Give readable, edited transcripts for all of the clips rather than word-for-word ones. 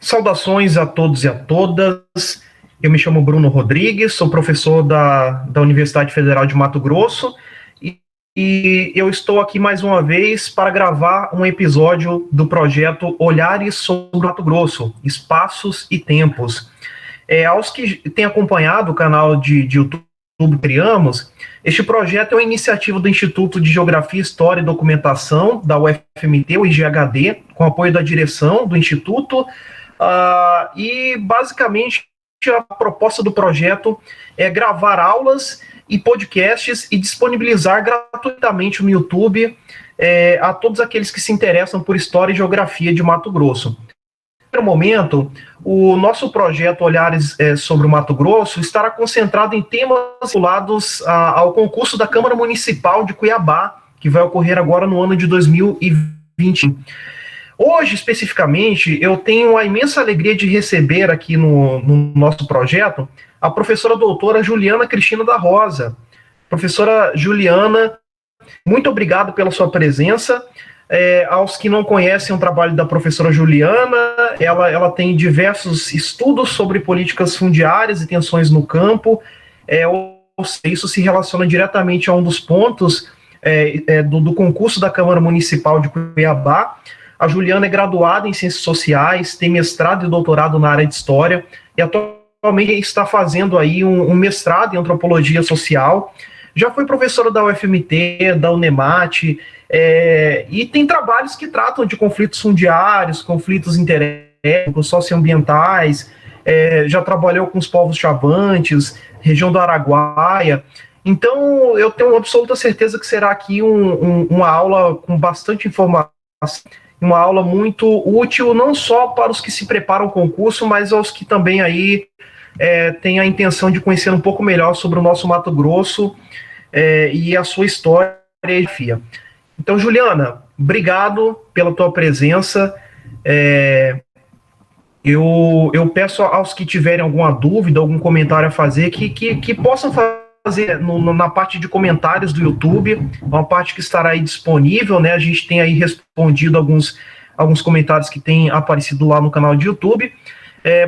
Saudações a todos e a todas. Eu me chamo Bruno Rodrigues, sou professor da Universidade Federal de Mato Grosso e eu estou aqui mais uma vez para gravar um episódio do projeto Olhares sobre Mato Grosso, Espaços e Tempos. Aos que têm acompanhado o canal de YouTube que criamos, este projeto é uma iniciativa do Instituto de Geografia, História e Documentação da UFMT, o IGHD, com apoio da direção do Instituto. E basicamente a proposta do projeto é gravar aulas e podcasts e disponibilizar gratuitamente no YouTube a todos aqueles que se interessam por história e geografia de Mato Grosso. No primeiro momento, o nosso projeto Olhares sobre o Mato Grosso estará concentrado em temas vinculados ao concurso da Câmara Municipal de Cuiabá, que vai ocorrer agora no ano de 2020. Hoje, especificamente, eu tenho a imensa alegria de receber aqui no nosso projeto a professora doutora Juliana Cristina da Rosa. Professora Juliana, muito obrigado pela sua presença. Aos que não conhecem o trabalho da professora Juliana, ela tem diversos estudos sobre políticas fundiárias e tensões no campo. Isso se relaciona diretamente a um dos pontos do concurso da Câmara Municipal de Cuiabá. A Juliana é graduada em Ciências Sociais, tem mestrado e doutorado na área de História e atualmente está fazendo aí um mestrado em Antropologia Social. Já foi professora da UFMT, da UNEMAT, e tem trabalhos que tratam de conflitos fundiários, conflitos interétnicos, socioambientais, já trabalhou com os povos Chavantes, região do Araguaia. Então, eu tenho absoluta certeza que será aqui uma aula com bastante informação, uma aula muito útil, não só para os que se preparam ao concurso, mas aos que também aí têm a intenção de conhecer um pouco melhor sobre o nosso Mato Grosso e a sua história e geografia. Então, Juliana, obrigado pela tua presença. Eu peço aos que tiverem alguma dúvida, algum comentário a fazer, que possam fazer na parte de comentários do YouTube, uma parte que estará aí disponível, né? A gente tem aí respondido alguns comentários que têm aparecido lá no canal de YouTube,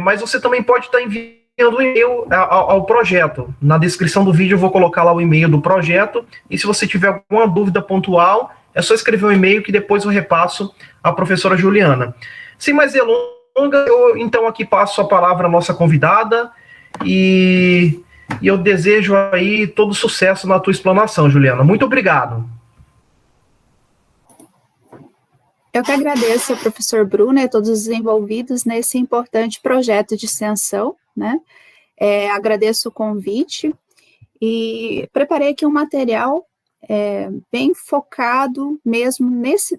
mas você também pode estar enviando um e-mail ao projeto. Na descrição do vídeo eu vou colocar lá o e-mail do projeto, e se você tiver alguma dúvida pontual, é só escrever um e-mail que depois eu repasso à professora Juliana. Sem mais delongas, eu então aqui passo a palavra à nossa convidada, e eu desejo aí todo sucesso na tua explanação, Juliana. Muito obrigado. Eu que agradeço ao professor Bruno e a todos os envolvidos nesse importante projeto de extensão, né? Agradeço o convite e preparei aqui um material bem focado mesmo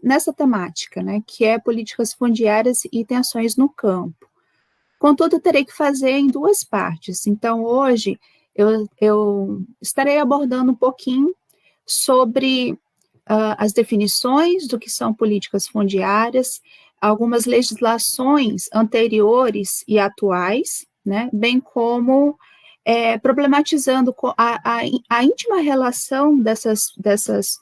nessa temática, né? Que é políticas fundiárias e tensões no campo. Contudo, eu terei que fazer em duas partes. Então, hoje, eu estarei abordando um pouquinho sobre as definições do que são políticas fundiárias, algumas legislações anteriores e atuais, né, bem como problematizando a íntima relação dessas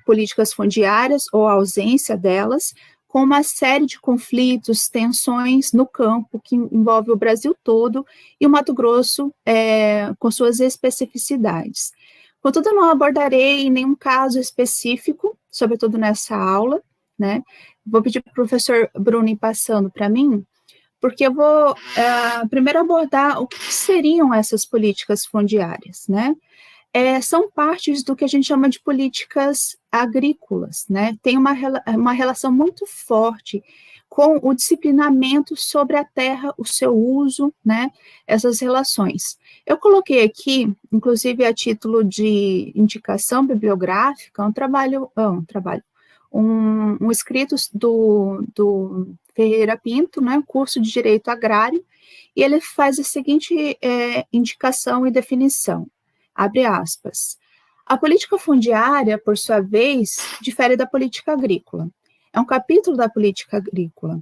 políticas fundiárias ou a ausência delas com uma série de conflitos, tensões no campo que envolve o Brasil todo e o Mato Grosso com suas especificidades. Contudo, eu não abordarei nenhum caso específico, sobretudo nessa aula, né? Vou pedir para o professor Bruno ir passando para mim, porque eu vou primeiro abordar o que seriam essas políticas fundiárias, né? São partes do que a gente chama de políticas agrícolas, né? Tem uma relação muito forte com o disciplinamento sobre a terra, o seu uso, né? Essas relações. Eu coloquei aqui, inclusive a título de indicação bibliográfica, um escrito do Ferreira Pinto, né? Curso de Direito Agrário, e ele faz a seguinte indicação e definição. Abre aspas. A política fundiária, por sua vez, difere da política agrícola. É um capítulo da política agrícola.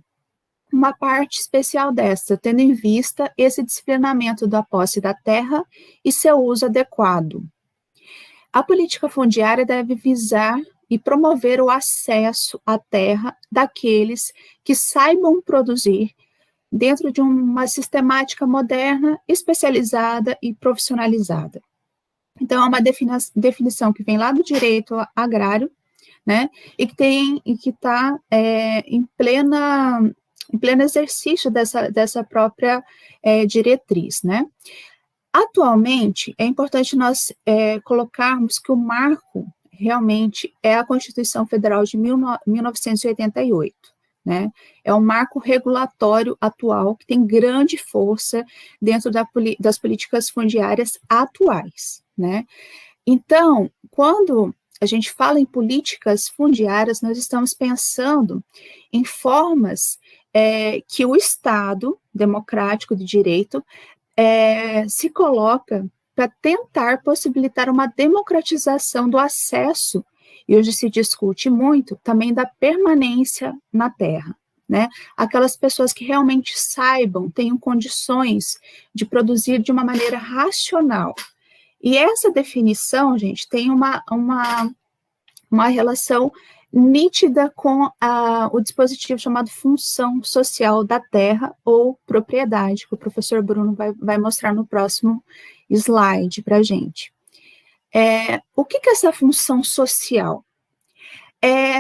Uma parte especial desta, tendo em vista esse disciplinamento da posse da terra e seu uso adequado. A política fundiária deve visar e promover o acesso à terra daqueles que saibam produzir dentro de uma sistemática moderna, especializada e profissionalizada. Então, é uma definição que vem lá do direito agrário, né, e que está em pleno exercício dessa própria diretriz, né. Atualmente, é importante nós colocarmos que o marco realmente é a Constituição Federal de 1988, né? É um marco regulatório atual que tem grande força dentro das políticas fundiárias atuais, né? Então, quando a gente fala em políticas fundiárias, nós estamos pensando em formas que o Estado democrático de direito se coloca para tentar possibilitar uma democratização do acesso, e hoje se discute muito, também da permanência na terra, né? Aquelas pessoas que realmente saibam, tenham condições de produzir de uma maneira racional. E essa definição, gente, tem uma relação nítida com o dispositivo chamado função social da terra ou propriedade, que o professor Bruno vai mostrar no próximo slide para a gente. O que é essa função social?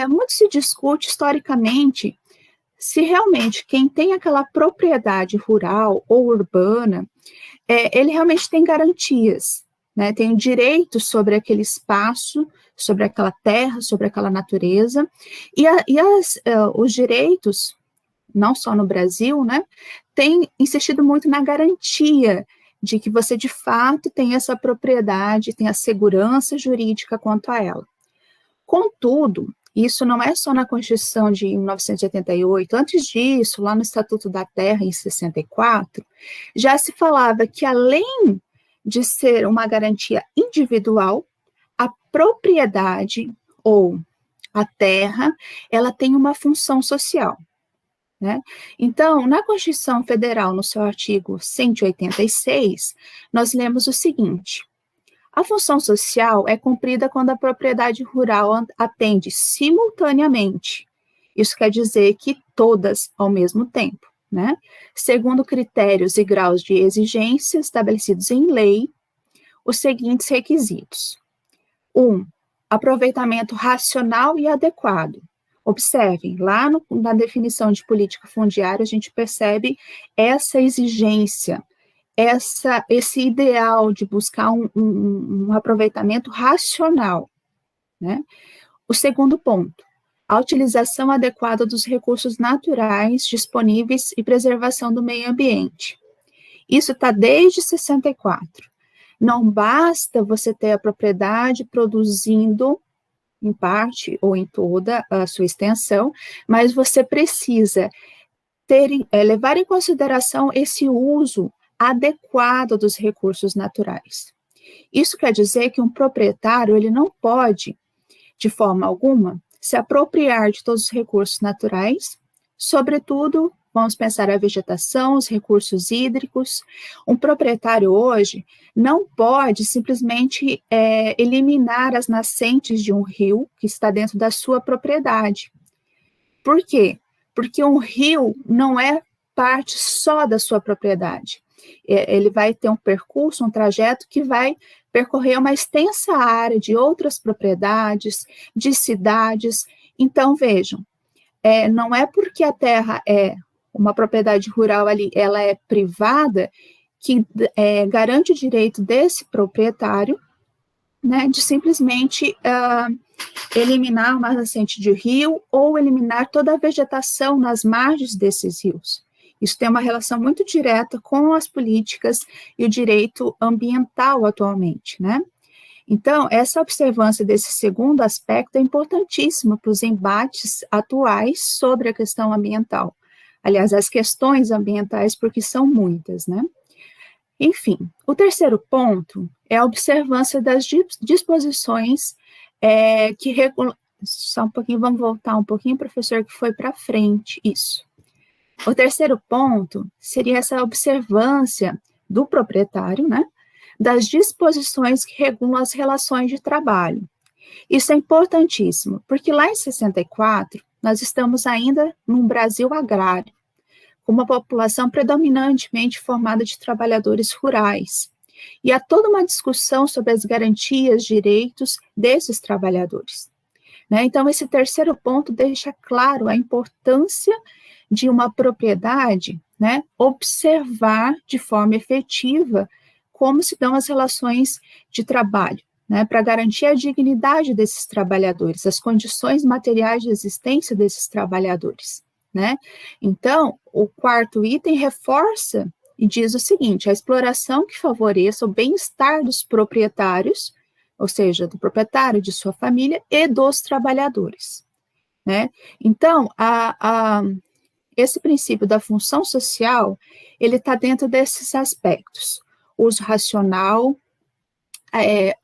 Muito se discute historicamente se realmente quem tem aquela propriedade rural ou urbana, ele realmente tem garantias, né, tem direito sobre aquele espaço, sobre aquela terra, sobre aquela natureza, e os direitos, não só no Brasil, né, tem insistido muito na garantia de que você, de fato, tem essa propriedade, tem a segurança jurídica quanto a ela. Contudo, isso não é só na Constituição de 1988, antes disso, lá no Estatuto da Terra, em 64, já se falava que, além de ser uma garantia individual, a propriedade ou a terra, ela tem uma função social, né? Então, na Constituição Federal, no seu artigo 186, nós lemos o seguinte: a função social é cumprida quando a propriedade rural atende simultaneamente. Isso quer dizer que todas ao mesmo tempo, né? Segundo critérios e graus de exigência estabelecidos em lei, os seguintes requisitos. 1. Aproveitamento racional e adequado. Observem, lá na definição de política fundiária, a gente percebe essa exigência, esse ideal de buscar um aproveitamento racional, né? O segundo ponto, a utilização adequada dos recursos naturais disponíveis e preservação do meio ambiente. Isso está desde 64. Não basta você ter a propriedade produzindo em parte ou em toda a sua extensão, mas você precisa levar em consideração esse uso adequado dos recursos naturais. Isso quer dizer que um proprietário, ele não pode, de forma alguma, se apropriar de todos os recursos naturais, sobretudo, vamos pensar a vegetação, os recursos hídricos. Um proprietário hoje não pode simplesmente eliminar as nascentes de um rio que está dentro da sua propriedade. Por quê? Porque um rio não é parte só da sua propriedade. Ele vai ter um percurso, um trajeto que vai percorrer uma extensa área de outras propriedades, de cidades. Então, vejam, não é porque a terra é uma propriedade rural ali, ela é privada, que garante o direito desse proprietário, né, de simplesmente eliminar uma nascente de rio ou eliminar toda a vegetação nas margens desses rios. Isso tem uma relação muito direta com as políticas e o direito ambiental atualmente, né? Então, essa observância desse segundo aspecto é importantíssima para os embates atuais sobre a questão ambiental. Aliás, as questões ambientais, porque são muitas, né? Enfim, o terceiro ponto é a observância das disposições que regulam... Só um pouquinho, vamos voltar um pouquinho, professor, que foi para frente, isso. O terceiro ponto seria essa observância do proprietário, né, das disposições que regulam as relações de trabalho. Isso é importantíssimo, porque lá em 64, nós estamos ainda num Brasil agrário. com uma população predominantemente formada de trabalhadores rurais. E há toda uma discussão sobre as garantias, direitos desses trabalhadores. Né? Então, esse terceiro ponto deixa claro a importância de uma propriedade, né, observar de forma efetiva como se dão as relações de trabalho, né, para garantir a dignidade desses trabalhadores, as condições materiais de existência desses trabalhadores. Né? Então, o quarto item reforça e diz o seguinte: a exploração que favoreça o bem-estar dos proprietários, ou seja, do proprietário, de sua família e dos trabalhadores. Né? Então, esse princípio da função social, ele está dentro desses aspectos: uso racional,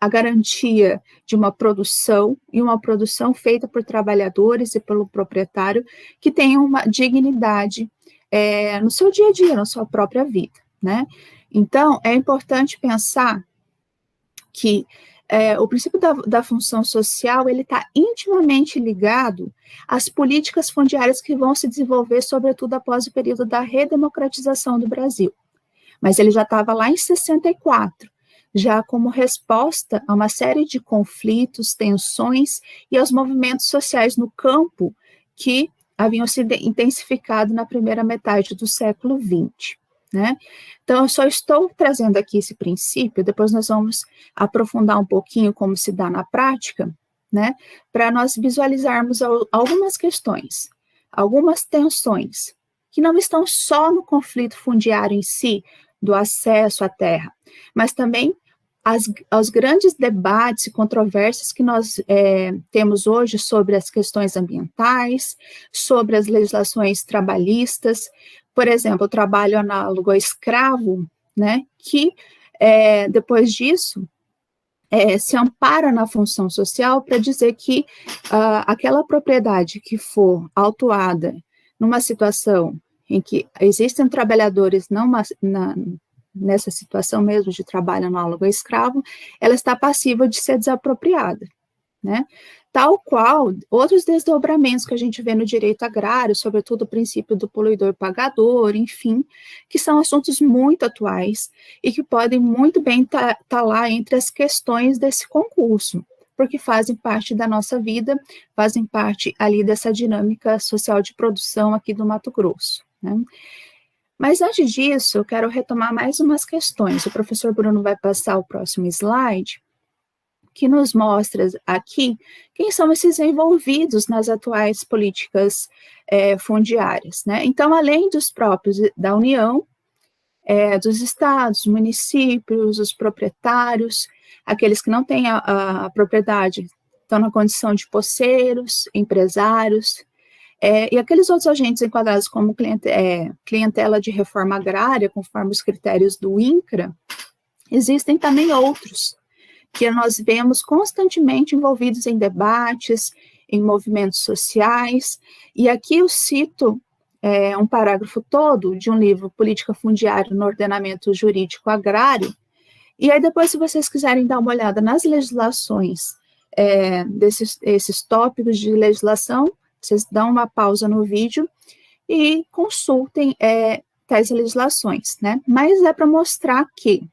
a garantia de uma produção, e uma produção feita por trabalhadores e pelo proprietário, que tenha uma dignidade no seu dia a dia, na sua própria vida, né? Então, é importante pensar que o princípio da função social, ele está intimamente ligado às políticas fundiárias que vão se desenvolver, sobretudo após o período da redemocratização do Brasil. Mas ele já estava lá em 64, já como resposta a uma série de conflitos, tensões e aos movimentos sociais no campo que haviam se intensificado na primeira metade do século XX. Né? Então, eu só estou trazendo aqui esse princípio, depois nós vamos aprofundar um pouquinho como se dá na prática, né? Para nós visualizarmos algumas questões, algumas tensões, que não estão só no conflito fundiário em si, do acesso à terra, mas também aos grandes debates e controvérsias que nós temos hoje sobre as questões ambientais, sobre as legislações trabalhistas, por exemplo, o trabalho análogo ao escravo, né, que depois disso se ampara na função social para dizer que aquela propriedade que for autuada numa situação em que existem trabalhadores nessa situação mesmo de trabalho análogo a escravo, ela está passível de ser desapropriada, né? Tal qual outros desdobramentos que a gente vê no direito agrário, sobretudo o princípio do poluidor-pagador, enfim, que são assuntos muito atuais e que podem muito bem tá lá entre as questões desse concurso, porque fazem parte da nossa vida, fazem parte ali dessa dinâmica social de produção aqui do Mato Grosso, né? Mas antes disso, eu quero retomar mais umas questões. O professor Bruno vai passar o próximo slide, que nos mostra aqui quem são esses envolvidos nas atuais políticas fundiárias, né? Então, além dos próprios da União, dos estados, municípios, os proprietários, aqueles que não têm a propriedade, estão na condição de poceiros, empresários, e aqueles outros agentes enquadrados como clientela de reforma agrária, conforme os critérios do INCRA, existem também outros, que nós vemos constantemente envolvidos em debates, em movimentos sociais, e aqui eu cito um parágrafo todo de um livro, Política Fundiária no Ordenamento Jurídico Agrário, e aí depois, se vocês quiserem dar uma olhada nas legislações, desses tópicos de legislação, vocês dão uma pausa no vídeo e consultem tais legislações, né? Mas é para mostrar que,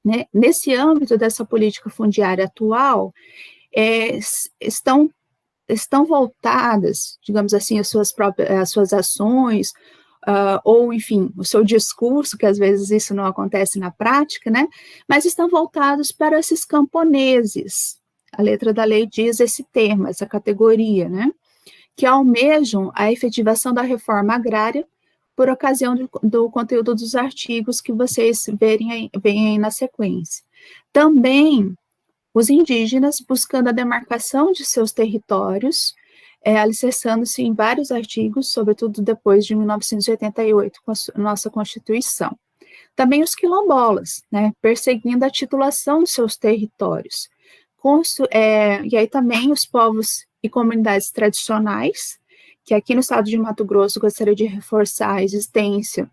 né, nesse âmbito dessa política fundiária atual, estão voltadas, digamos assim, as suas ações, ou, enfim, o seu discurso, que às vezes isso não acontece na prática, né? Mas estão voltados para esses camponeses. A letra da lei diz esse termo, essa categoria, né? Que almejam a efetivação da reforma agrária por ocasião do conteúdo dos artigos que vocês veem aí na sequência. Também os indígenas buscando a demarcação de seus territórios, alicerçando-se em vários artigos, sobretudo depois de 1988, com a nossa Constituição. Também os quilombolas, né, perseguindo a titulação de seus territórios. E aí também os povos e comunidades tradicionais, que aqui no estado de Mato Grosso gostaria de reforçar a existência,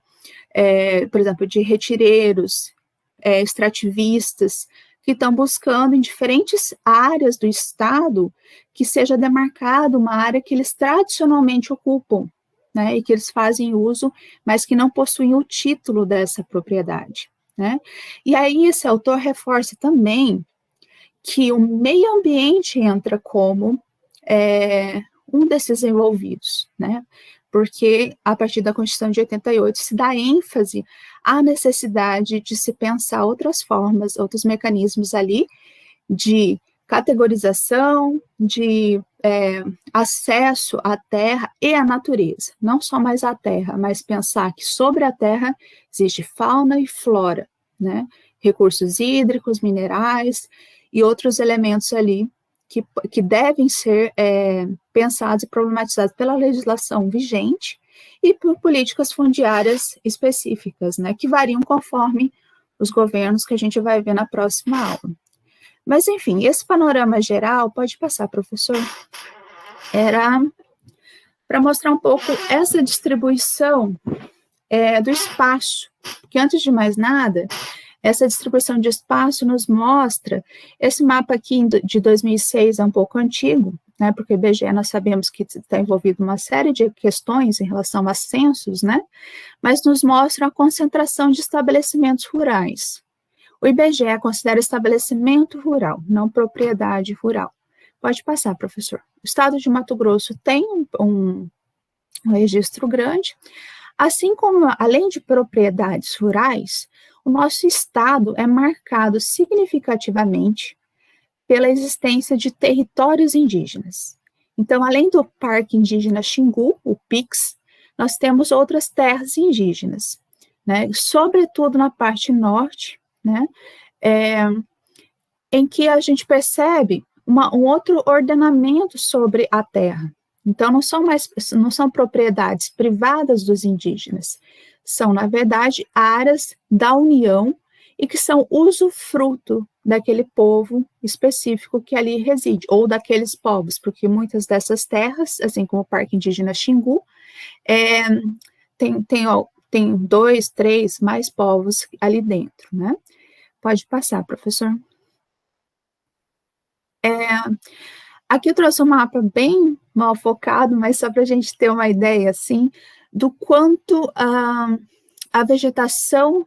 por exemplo, de retireiros, extrativistas, que estão buscando em diferentes áreas do estado que seja demarcada uma área que eles tradicionalmente ocupam, né, e que eles fazem uso, mas que não possuem o título dessa propriedade, né? E aí esse autor reforça também que o meio ambiente entra como um desses envolvidos, né? Porque a partir da Constituição de 88 se dá ênfase à necessidade de se pensar outras formas, outros mecanismos ali de categorização, de acesso à terra e à natureza. Não só mais à terra, mas pensar que sobre a terra existe fauna e flora, né? Recursos hídricos, minerais e outros elementos ali que devem ser pensados e problematizados pela legislação vigente e por políticas fundiárias específicas, né? Que variam conforme os governos que a gente vai ver na próxima aula. Mas, enfim, esse panorama geral, pode passar, professor, era para mostrar um pouco essa distribuição do espaço, porque antes de mais nada, essa distribuição de espaço nos mostra, esse mapa aqui de 2006 é um pouco antigo, né, porque o IBGE nós sabemos que está envolvido uma série de questões em relação a censos, né, mas nos mostra a concentração de estabelecimentos rurais. O IBGE considera estabelecimento rural, não propriedade rural. Pode passar, professor. O estado de Mato Grosso tem um registro grande, assim como, além de propriedades rurais, o nosso estado é marcado significativamente pela existência de territórios indígenas. Então, além do Parque Indígena Xingu, o PIX, nós temos outras terras indígenas, né, sobretudo na parte norte, né, em que a gente percebe um outro ordenamento sobre a terra. Então, não são propriedades privadas dos indígenas, são, na verdade, áreas da União e que são usufruto daquele povo específico que ali reside, ou daqueles povos, porque muitas dessas terras, assim como o Parque Indígena Xingu, tem 2, 3, mais povos ali dentro, né? Pode passar, professor. Aqui eu trouxe um mapa bem mal focado, mas só para a gente ter uma ideia, assim, do quanto a vegetação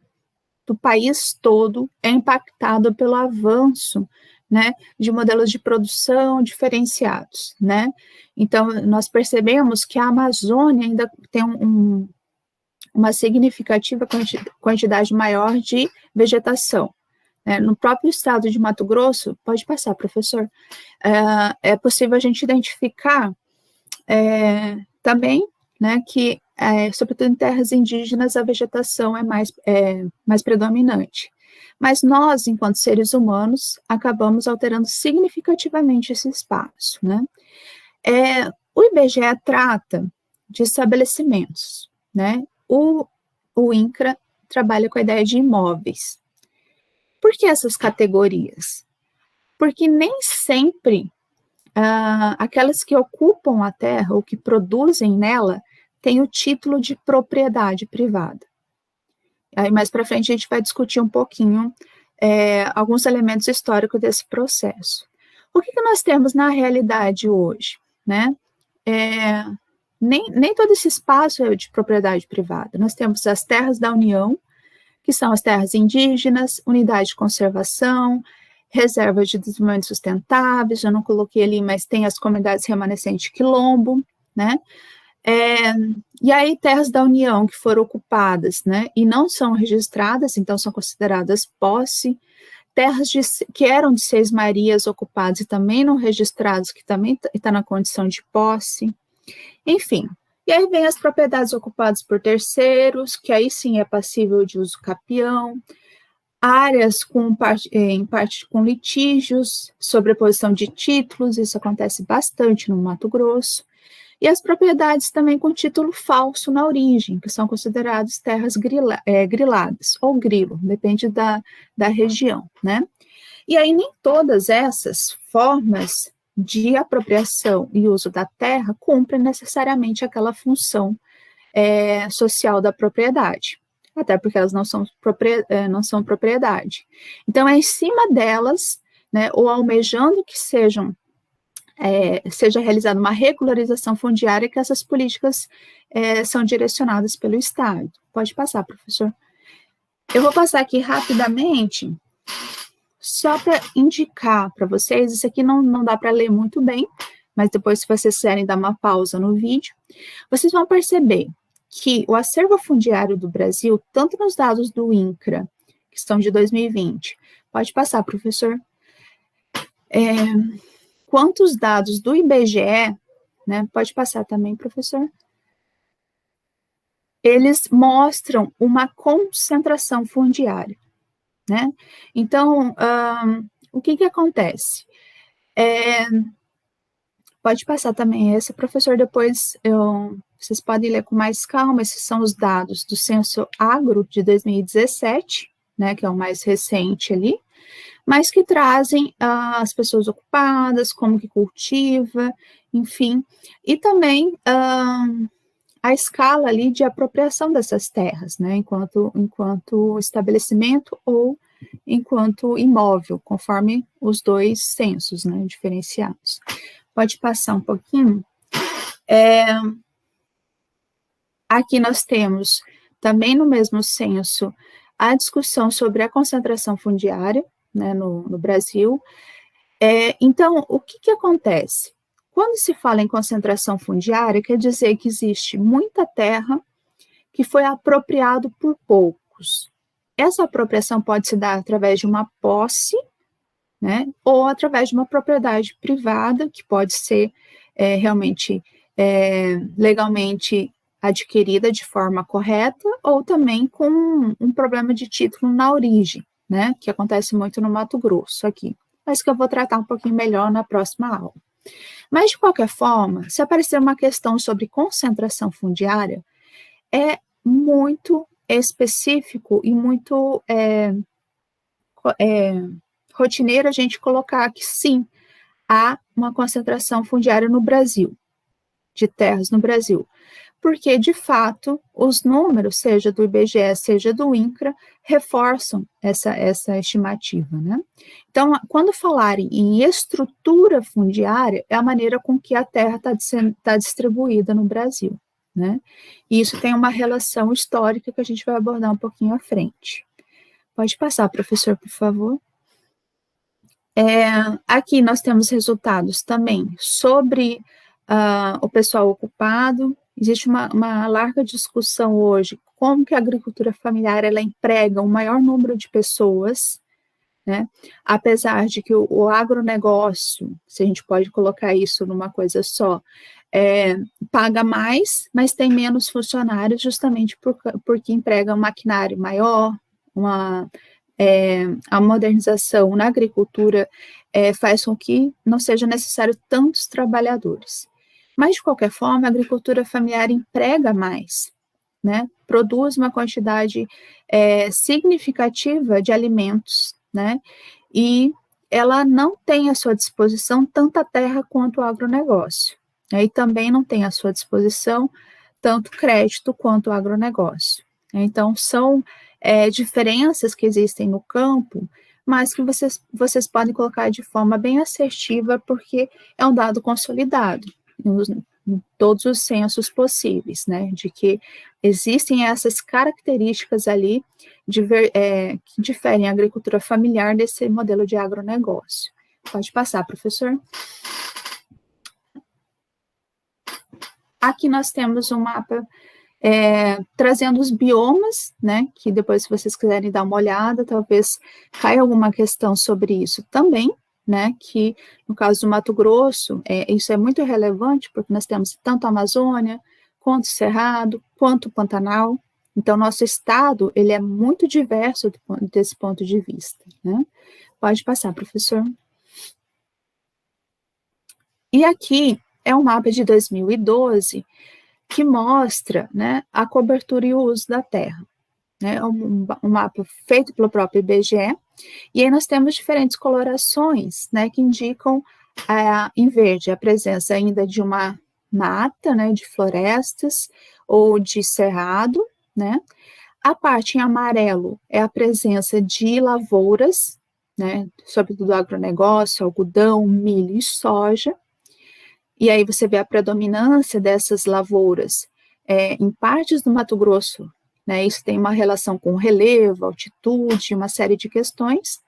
do país todo é impactada pelo avanço, né, de modelos de produção diferenciados, né? Então, nós percebemos que a Amazônia ainda tem uma significativa quantidade maior de vegetação. No próprio estado de Mato Grosso, pode passar, professor, é possível a gente identificar também, né, que, sobretudo em terras indígenas, a vegetação é mais predominante. Mas nós, enquanto seres humanos, acabamos alterando significativamente esse espaço, né? O IBGE trata de estabelecimentos, né? O INCRA trabalha com a ideia de imóveis. Por que essas categorias? Porque nem sempre aquelas que ocupam a terra ou que produzem nela têm o título de propriedade privada. Aí mais para frente a gente vai discutir um pouquinho alguns elementos históricos desse processo. O que nós temos na realidade hoje, né? Nem todo esse espaço é de propriedade privada. Nós temos as terras da União, que são as terras indígenas, unidade de conservação, reservas de desenvolvimento sustentáveis, eu não coloquei ali, mas tem as comunidades remanescentes quilombo, né? E aí terras da União que foram ocupadas, né, e não são registradas, então são consideradas posse, terras que eram de Seis Marias ocupadas e também não registradas, que também está na condição de posse, enfim. E aí vem as propriedades ocupadas por terceiros, que aí sim é passível de uso capião, áreas em parte com litígios, sobreposição de títulos, isso acontece bastante no Mato Grosso, e as propriedades também com título falso na origem, que são consideradas terras griladas, ou grilo, depende da região, né? E aí nem todas essas formas de apropriação e uso da terra cumprem necessariamente aquela função social da propriedade, até porque elas não são propriedade. Então, é em cima delas, né, ou almejando que seja realizada uma regularização fundiária que essas políticas são direcionadas pelo Estado. Pode passar, professor. Eu vou passar aqui rapidamente, só para indicar para vocês, isso aqui não dá para ler muito bem, mas depois, se vocês quiserem dar uma pausa no vídeo, vocês vão perceber que o acervo fundiário do Brasil, tanto nos dados do INCRA, que estão de 2020, pode passar, professor, quanto os dados do IBGE, né, pode passar também, professor, eles mostram uma concentração fundiária, né? Então, o que acontece? Pode passar também esse, professor, depois vocês podem ler com mais calma, esses são os dados do Censo Agro de 2017, né, que é o mais recente ali, mas que trazem as pessoas ocupadas, como que cultiva, enfim, e também a escala ali de apropriação dessas terras, né, enquanto estabelecimento ou enquanto imóvel, conforme os dois censos, né, diferenciados. Pode passar um pouquinho. Aqui nós temos, também no mesmo censo, a discussão sobre a concentração fundiária, né, no Brasil. Então, o que acontece? Quando se fala em concentração fundiária, quer dizer que existe muita terra que foi apropriado por poucos. Essa apropriação pode se dar através de uma posse, né, ou através de uma propriedade privada, que pode ser realmente legalmente adquirida de forma correta, ou também com um problema de título na origem, né, que acontece muito no Mato Grosso aqui, mas que eu vou tratar um pouquinho melhor na próxima aula. Mas, de qualquer forma, se aparecer uma questão sobre concentração fundiária, é muito específico e muito rotineiro a gente colocar que sim, há uma concentração fundiária no Brasil, de terras no Brasil, porque, de fato, os números, seja do IBGE, seja do INCRA, reforçam essa estimativa, né? Então, quando falarem em estrutura fundiária, é a maneira com que a terra está distribuída no Brasil, né? E isso tem uma relação histórica que a gente vai abordar um pouquinho à frente. Pode passar, professor, por favor. Aqui nós temos resultados também sobre o pessoal ocupado. Existe uma larga discussão hoje como que a agricultura familiar ela emprega um maior número de pessoas, né? Apesar de que o agronegócio, se a gente pode colocar isso numa coisa só, paga mais, mas tem menos funcionários justamente porque emprega um maquinário maior, a modernização na agricultura faz com que não seja necessário tantos trabalhadores. Mas, de qualquer forma, a agricultura familiar emprega mais, né? Produz uma quantidade significativa de alimentos, né? E ela não tem à sua disposição tanta terra quanto o agronegócio. E também não tem à sua disposição tanto crédito quanto o agronegócio. Então, são diferenças que existem no campo, mas que vocês podem colocar de forma bem assertiva, porque é um dado consolidado em todos os censos possíveis, né, de que existem essas características ali que diferem a agricultura familiar desse modelo de agronegócio. Pode passar, professor. Aqui nós temos um mapa trazendo os biomas, né, que depois, se vocês quiserem dar uma olhada, talvez caia alguma questão sobre isso também, né, que no caso do Mato Grosso, isso é muito relevante, porque nós temos tanto a Amazônia, quanto o Cerrado, quanto o Pantanal, então nosso estado, ele é muito diverso desse ponto de vista, né. Pode passar, professor. E aqui é um mapa de 2012, que mostra, né, a cobertura e o uso da terra. É um mapa feito pelo próprio IBGE, e aí nós temos diferentes colorações, né, que indicam em verde a presença ainda de uma mata, né, de florestas ou de cerrado, né. A parte em amarelo é a presença de lavouras, né, sobretudo agronegócio, algodão, milho e soja. E aí você vê a predominância dessas lavouras em partes do Mato Grosso, né, isso tem uma relação com relevo, altitude, uma série de questões,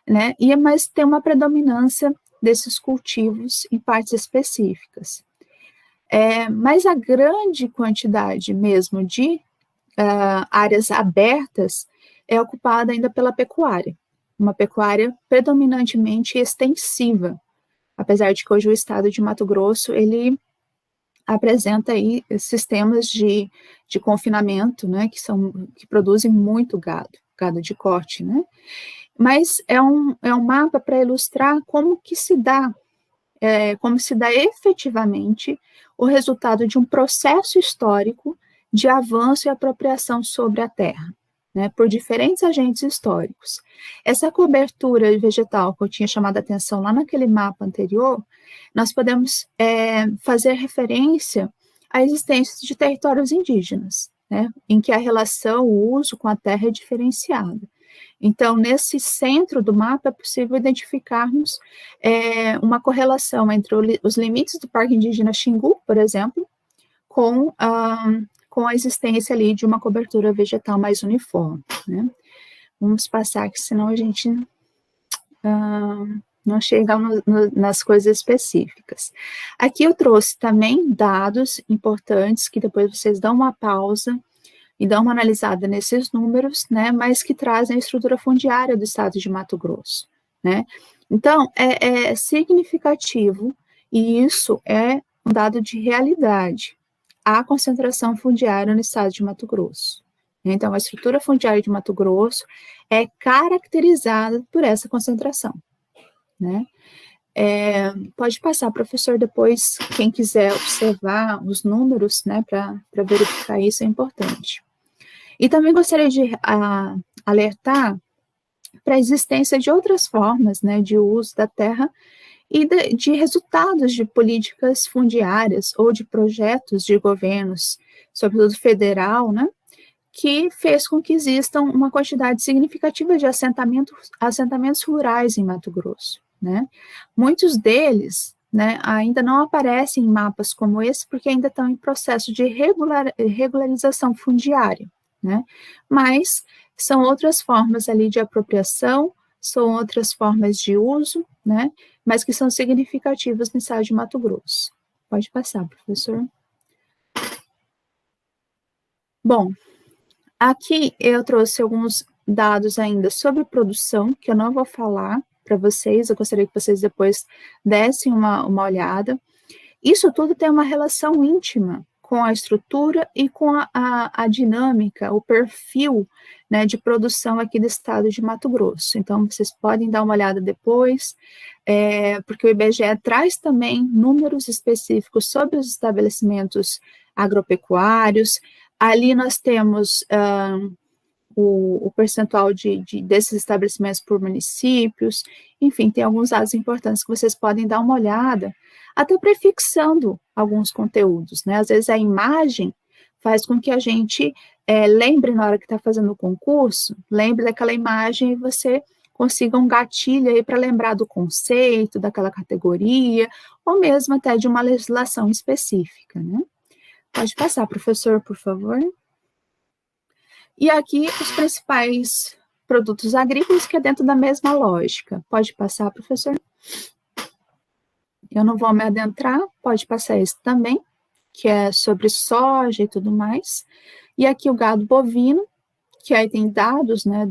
né, mas tem uma predominância desses cultivos em partes específicas. Mas a grande quantidade mesmo de áreas abertas é ocupada ainda pela pecuária, uma pecuária predominantemente extensiva, apesar de que hoje o estado de Mato Grosso, ele apresenta aí sistemas de confinamento, né, que produzem muito gado de corte, né, mas é um mapa para ilustrar como se dá efetivamente o resultado de um processo histórico de avanço e apropriação sobre a terra, né, por diferentes agentes históricos. Essa cobertura vegetal que eu tinha chamado a atenção lá naquele mapa anterior, nós podemos fazer referência à existência de territórios indígenas, né, em que a relação, o uso com a terra é diferenciada. Então, nesse centro do mapa, é possível identificarmos uma correlação entre os limites do Parque Indígena Xingu, por exemplo, com a existência ali de uma cobertura vegetal mais uniforme, né? Vamos passar aqui, senão a gente não chega nas coisas específicas. Aqui eu trouxe também dados importantes, que depois vocês dão uma pausa e dão uma analisada nesses números, né, mas que trazem a estrutura fundiária do estado de Mato Grosso, né. Então, é significativo, e isso é um dado de realidade, a concentração fundiária no estado de Mato Grosso. Então, a estrutura fundiária de Mato Grosso é caracterizada por essa concentração, né. Pode passar, professor, depois, quem quiser observar os números, né, para verificar isso é importante. E também gostaria de alertar para a existência de outras formas, né, de uso da terra e de resultados de políticas fundiárias ou de projetos de governos, sobretudo federal, né, que fez com que existam uma quantidade significativa de assentamentos rurais em Mato Grosso, né. Muitos deles, né, ainda não aparecem em mapas como esse, porque ainda estão em processo de regularização fundiária, né, mas são outras formas ali de apropriação, são outras formas de uso, né, mas que são significativas no estado de Mato Grosso. Pode passar, professor. Bom, aqui eu trouxe alguns dados ainda sobre produção, que eu não vou falar para vocês, eu gostaria que vocês depois dessem uma olhada. Isso tudo tem uma relação íntima com a estrutura e com a dinâmica, o perfil, né, de produção aqui do estado de Mato Grosso. Então, vocês podem dar uma olhada depois, porque o IBGE traz também números específicos sobre os estabelecimentos agropecuários. Ali nós temos o percentual desses estabelecimentos por municípios, enfim, tem alguns dados importantes que vocês podem dar uma olhada, até prefixando alguns conteúdos, né? Às vezes a imagem faz com que a gente lembre na hora que está fazendo o concurso, lembre daquela imagem e você consiga um gatilho aí para lembrar do conceito, daquela categoria, ou mesmo até de uma legislação específica, né? Pode passar, professor, por favor. E aqui os principais produtos agrícolas, que é dentro da mesma lógica. Pode passar, professor? Eu não vou me adentrar, pode passar esse também, que é sobre soja e tudo mais. E aqui o gado bovino, que aí tem dados, né,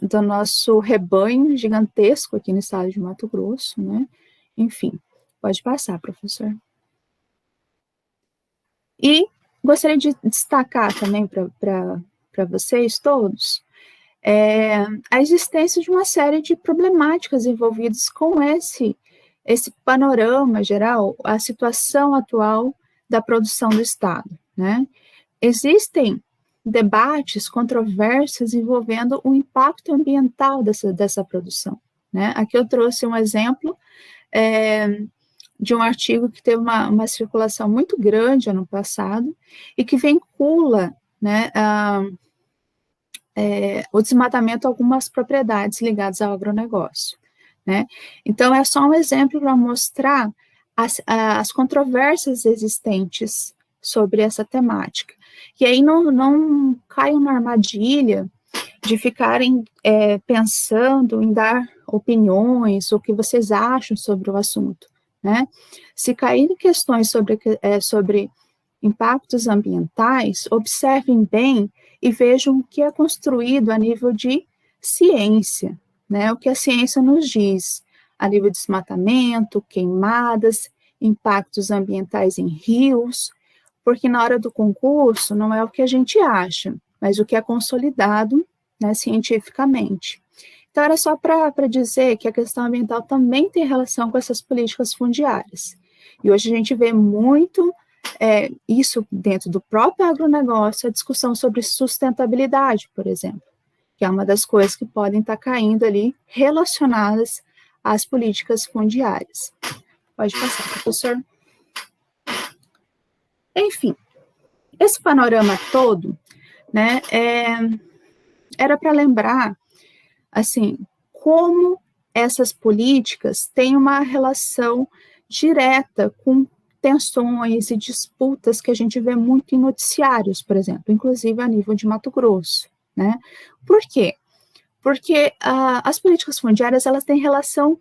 do nosso rebanho gigantesco aqui no estado de Mato Grosso, né? Enfim, pode passar, professor. E gostaria de destacar também para vocês todos a existência de uma série de problemáticas envolvidas com esse panorama geral, a situação atual da produção do Estado, né? Existem debates, controvérsias envolvendo o impacto ambiental dessa produção, né? Aqui eu trouxe um exemplo de um artigo que teve uma circulação muito grande ano passado e que vincula, né, o desmatamento a algumas propriedades ligadas ao agronegócio, né? Então, é só um exemplo para mostrar as controvérsias existentes sobre essa temática. E aí não caiam na armadilha de ficarem pensando em dar opiniões, o que vocês acham sobre o assunto, né? Se cair em questões sobre impactos ambientais, observem bem e vejam o que é construído a nível de ciência, né? O que a ciência nos diz, a nível de desmatamento, queimadas, impactos ambientais em rios, porque na hora do concurso não é o que a gente acha, mas o que é consolidado, né, cientificamente. Então, era só para dizer que a questão ambiental também tem relação com essas políticas fundiárias. E hoje a gente vê muito isso dentro do próprio agronegócio, a discussão sobre sustentabilidade, por exemplo, que é uma das coisas que podem estar caindo ali relacionadas às políticas fundiárias. Pode passar, professor. Enfim, esse panorama todo, né, era para lembrar, assim, como essas políticas têm uma relação direta com tensões e disputas que a gente vê muito em noticiários, por exemplo, inclusive a nível de Mato Grosso, né? Por quê? Porque as políticas fundiárias, elas têm relação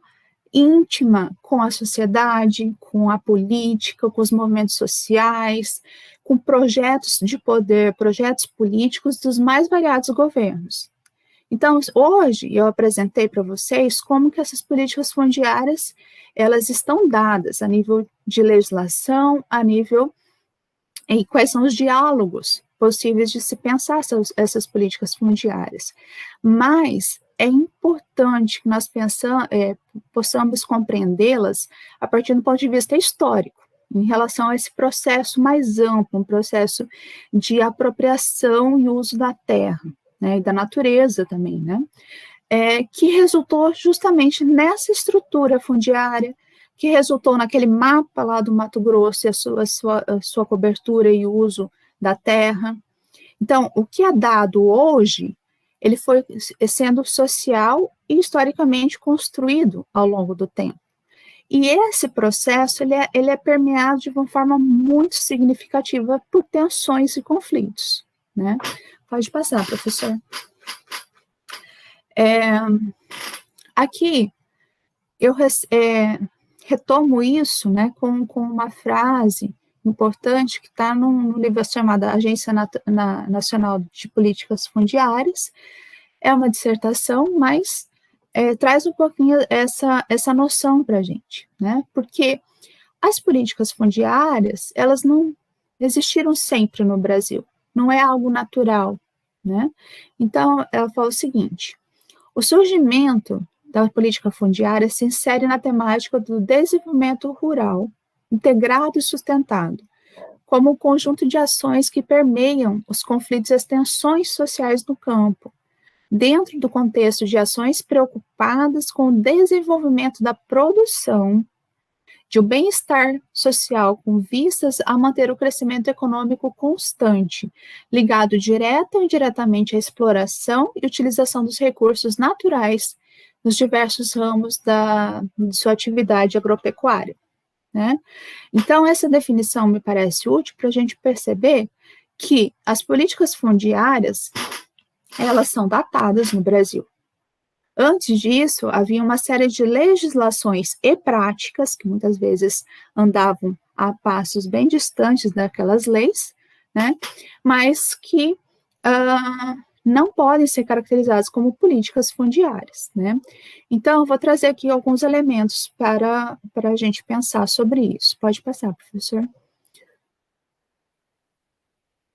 íntima com a sociedade, com a política, com os movimentos sociais, com projetos de poder, projetos políticos dos mais variados governos. Então, hoje eu apresentei para vocês como que essas políticas fundiárias, elas estão dadas a nível de legislação, e quais são os diálogos possíveis de se pensar essas políticas fundiárias. Mas é importante que nós possamos compreendê-las a partir do ponto de vista histórico, em relação a esse processo mais amplo, um processo de apropriação e uso da terra, né, e da natureza também, né, que resultou justamente nessa estrutura fundiária, que resultou naquele mapa lá do Mato Grosso e a sua cobertura e uso da terra. Então, o que é dado hoje, ele foi sendo social e historicamente construído ao longo do tempo. E esse processo, ele é permeado de uma forma muito significativa por tensões e conflitos, né? Pode passar, professor. Aqui, eu retomo isso, né, com uma frase importante que está num livro chamado Agência Nacional de Políticas Fundiárias. É uma dissertação, mas traz um pouquinho essa noção para a gente, né? Porque as políticas fundiárias, elas não existiram sempre no Brasil, não é algo natural, né? Então, ela fala o seguinte: o surgimento da política fundiária se insere na temática do desenvolvimento rural, integrado e sustentado, como um conjunto de ações que permeiam os conflitos e as tensões sociais no campo, dentro do contexto de ações preocupadas com o desenvolvimento da produção, de um bem-estar social com vistas a manter o crescimento econômico constante, ligado direta ou indiretamente à exploração e utilização dos recursos naturais nos diversos ramos de sua atividade agropecuária, né? Então, essa definição me parece útil para a gente perceber que as políticas fundiárias, elas são datadas no Brasil. Antes disso, havia uma série de legislações e práticas que muitas vezes andavam a passos bem distantes daquelas leis, né, mas que não podem ser caracterizadas como políticas fundiárias, né. Então, eu vou trazer aqui alguns elementos para a gente pensar sobre isso. Pode passar, professor.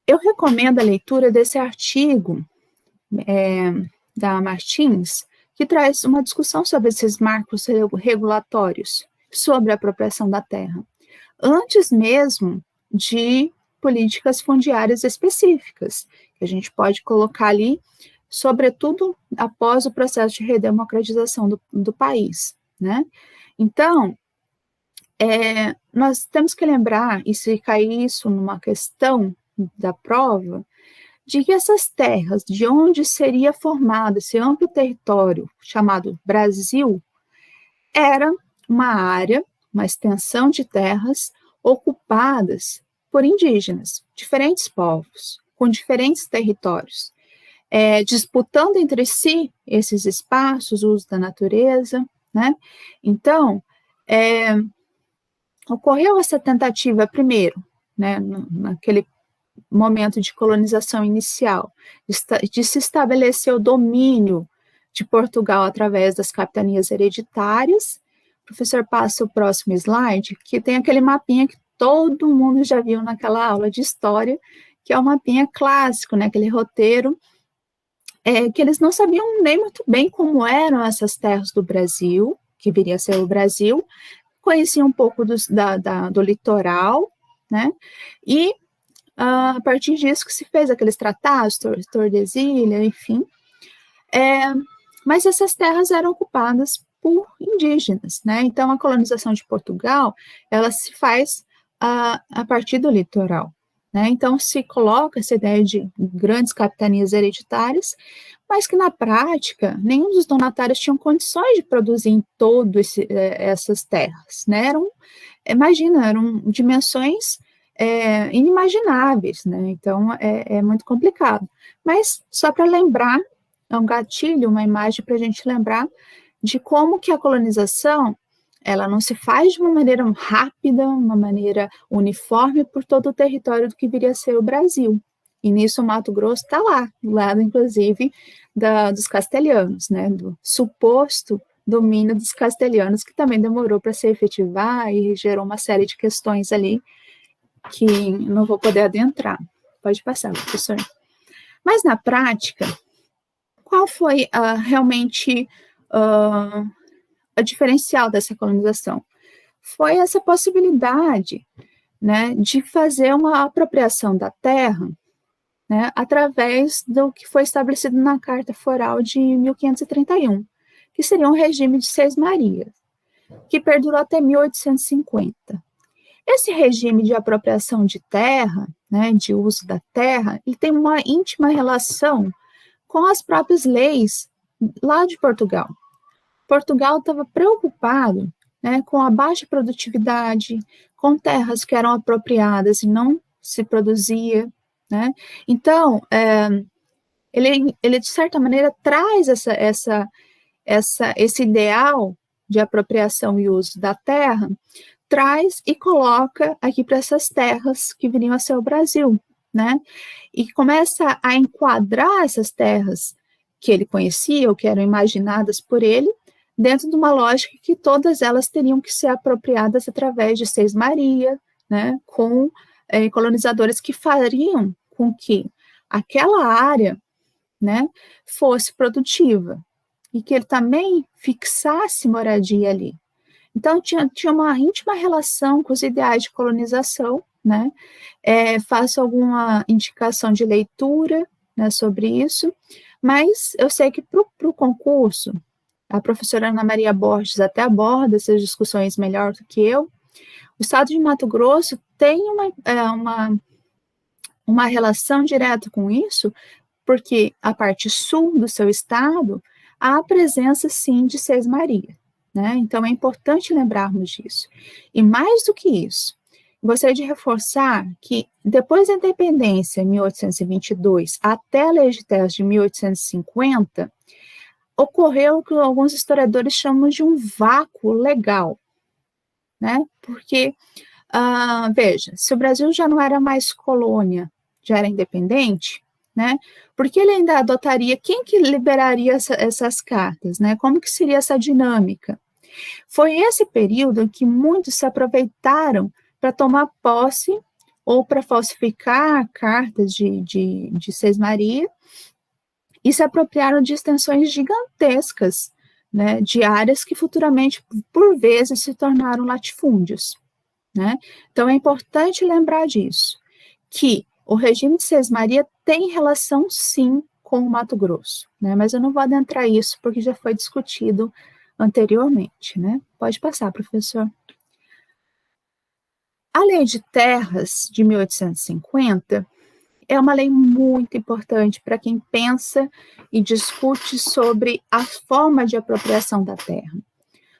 Eu recomendo a leitura desse artigo da Martins, que traz uma discussão sobre esses marcos regulatórios, sobre a apropriação da terra, antes mesmo de políticas fundiárias específicas, que a gente pode colocar ali, sobretudo após o processo de redemocratização do país, né? Então, nós temos que lembrar, e se cair isso numa questão da prova, de que essas terras, de onde seria formado esse amplo território chamado Brasil, era uma área, uma extensão de terras ocupadas por indígenas, diferentes povos, com diferentes territórios, disputando entre si esses espaços, o uso da natureza, né? Então, ocorreu essa tentativa primeiro, né, naquele momento de colonização inicial, de se estabelecer o domínio de Portugal através das capitanias hereditárias. O professor passa o próximo slide, que tem aquele mapinha que todo mundo já viu naquela aula de história, que é o mapinha clássico, né, aquele roteiro, que eles não sabiam nem muito bem como eram essas terras do Brasil, que viria a ser o Brasil, conheciam um pouco do litoral, né, e a partir disso que se fez aqueles tratados, Tordesilhas, enfim, mas essas terras eram ocupadas por indígenas, né, então a colonização de Portugal, ela se faz a partir do litoral, né, então se coloca essa ideia de grandes capitanias hereditárias, mas que na prática, nenhum dos donatários tinham condições de produzir em todas essas terras, né, eram dimensões inimagináveis, né, então é muito complicado, mas só para lembrar, é um gatilho, uma imagem para a gente lembrar de como que a colonização, ela não se faz de uma maneira rápida, uma maneira uniforme por todo o território do que viria a ser o Brasil. E nisso o Mato Grosso está lá, do lado, inclusive, dos castelhanos, né, do suposto domínio dos castelhanos, que também demorou para se efetivar e gerou uma série de questões ali que não vou poder adentrar. Pode passar, professor. Mas na prática, qual foi realmente a diferencial dessa colonização? Foi essa possibilidade, né, de fazer uma apropriação da terra, né, através do que foi estabelecido na Carta Foral de 1531, que seria um regime de seis-marias, que perdurou até 1850. Esse regime de apropriação de terra, né, de uso da terra, ele tem uma íntima relação com as próprias leis lá de Portugal. Portugal estava preocupado, né, com a baixa produtividade, com terras que eram apropriadas e não se produzia, né? Então, ele de certa maneira traz esse ideal de apropriação e uso da terra, traz e coloca aqui para essas terras que viriam a ser o Brasil, né? E começa a enquadrar essas terras que ele conhecia, ou que eram imaginadas por ele, dentro de uma lógica que todas elas teriam que ser apropriadas através de seis-maria, né? Com colonizadores que fariam com que aquela área, né, fosse produtiva e que ele também fixasse moradia ali. Então, tinha uma íntima relação com os ideais de colonização, né? Faço alguma indicação de leitura, né, sobre isso, mas eu sei que para o concurso, a professora Ana Maria Borges até aborda essas discussões melhor do que eu. O estado de Mato Grosso tem uma relação direta com isso, porque a parte sul do seu estado há a presença, sim, de seis-maria, né? Então, é importante lembrarmos disso. E mais do que isso, gostaria de reforçar que, depois da independência, em 1822, até a Lei de Terras de 1850, ocorreu o que alguns historiadores chamam de um vácuo legal, né? Porque, veja, se o Brasil já não era mais colônia, já era independente, né? Porque ele ainda adotaria, quem que liberaria essas cartas, né? Como que seria essa dinâmica? Foi esse período em que muitos se aproveitaram para tomar posse ou para falsificar cartas de seis-maria e se apropriaram de extensões gigantescas, né, de áreas que futuramente, por vezes, se tornaram latifúndios, né? Então, é importante lembrar disso, que o regime de seis-maria tem relação, sim, com o Mato Grosso, né? Mas eu não vou adentrar isso, porque já foi discutido anteriormente, né? Pode passar, professor. A Lei de Terras de 1850 é uma lei muito importante para quem pensa e discute sobre a forma de apropriação da terra.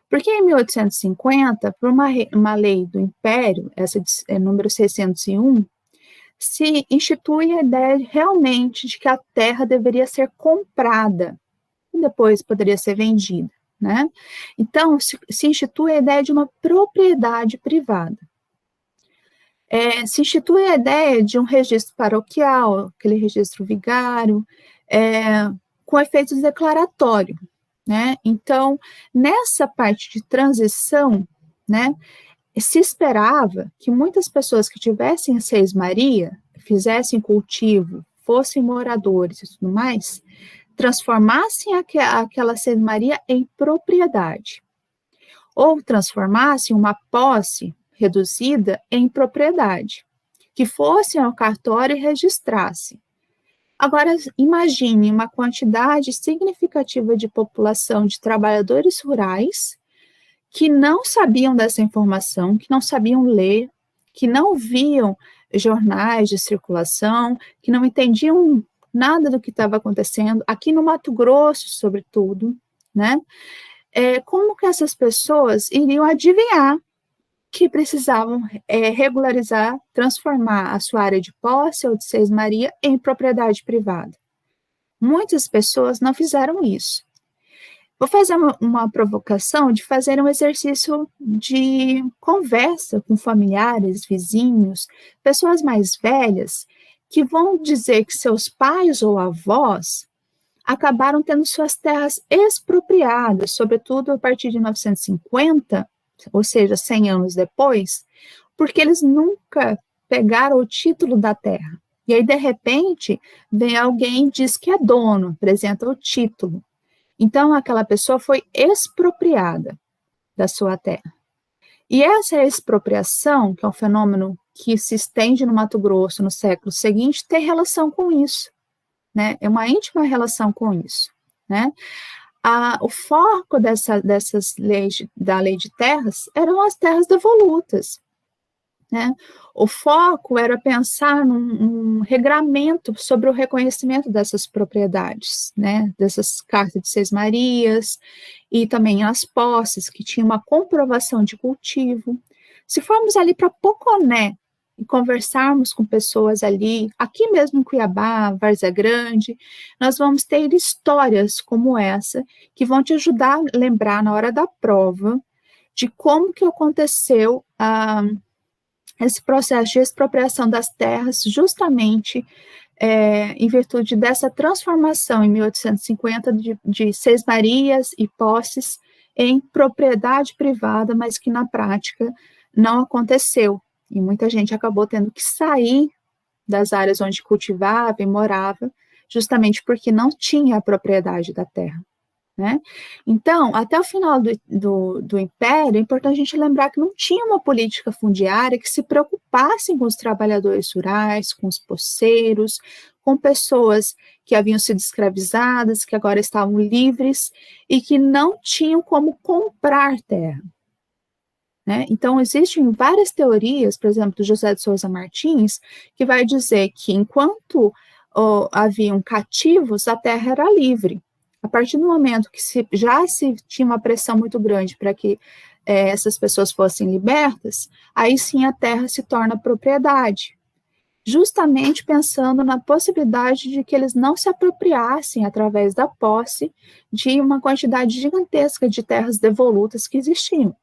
Porque em 1850, por uma lei do Império, essa número 601, se institui a ideia realmente de que a terra deveria ser comprada e depois poderia ser vendida, né? Então, se institui a ideia de uma propriedade privada. Se institui a ideia de um registro paroquial, aquele registro vigário, com efeitos declaratórios, né? Então, nessa parte de transição, né, se esperava que muitas pessoas que tivessem Seis Maria, fizessem cultivo, fossem moradores e tudo mais, transformassem aquela Seis Maria em propriedade, ou transformassem uma posse reduzida em propriedade, que fossem ao cartório e registrassem. Agora, imagine uma quantidade significativa de população de trabalhadores rurais que não sabiam dessa informação, que não sabiam ler, que não viam jornais de circulação, que não entendiam nada do que estava acontecendo, aqui no Mato Grosso, sobretudo, né? Como que essas pessoas iriam adivinhar que precisavam regularizar, transformar a sua área de posse ou de Seis Maria em propriedade privada? Muitas pessoas não fizeram isso. Vou fazer uma provocação de fazer um exercício de conversa com familiares, vizinhos, pessoas mais velhas, que vão dizer que seus pais ou avós acabaram tendo suas terras expropriadas, sobretudo a partir de 1950, ou seja, 100 anos depois, porque eles nunca pegaram o título da terra. E aí, de repente, vem alguém e diz que é dono, apresenta o título. Então, aquela pessoa foi expropriada da sua terra. E essa expropriação, que é um fenômeno que se estende no Mato Grosso no século seguinte, tem relação com isso, né? É uma íntima relação com isso, né? O foco dessas leis, da lei de terras, eram as terras devolutas, né? O foco era pensar num regramento sobre o reconhecimento dessas propriedades, né? Dessas cartas de Seis Marias, e também as posses, que tinham uma comprovação de cultivo. Se formos ali para Poconé e conversarmos com pessoas ali, aqui mesmo em Cuiabá, Várzea Grande, nós vamos ter histórias como essa, que vão te ajudar a lembrar na hora da prova de como que aconteceu esse processo de expropriação das terras, justamente em virtude dessa transformação em 1850 de Seis Marias e posses em propriedade privada, mas que na prática não aconteceu. E muita gente acabou tendo que sair das áreas onde cultivava e morava, justamente porque não tinha a propriedade da terra, né? Então, até o final do Império, é importante a gente lembrar que não tinha uma política fundiária que se preocupasse com os trabalhadores rurais, com os poceiros, com pessoas que haviam sido escravizadas, que agora estavam livres e que não tinham como comprar terra, né? Então, existem várias teorias, por exemplo, do José de Souza Martins, que vai dizer que enquanto haviam cativos, a terra era livre. A partir do momento que já se tinha uma pressão muito grande para que essas pessoas fossem libertas, aí sim a terra se torna propriedade, justamente pensando na possibilidade de que eles não se apropriassem através da posse de uma quantidade gigantesca de terras devolutas que existiam,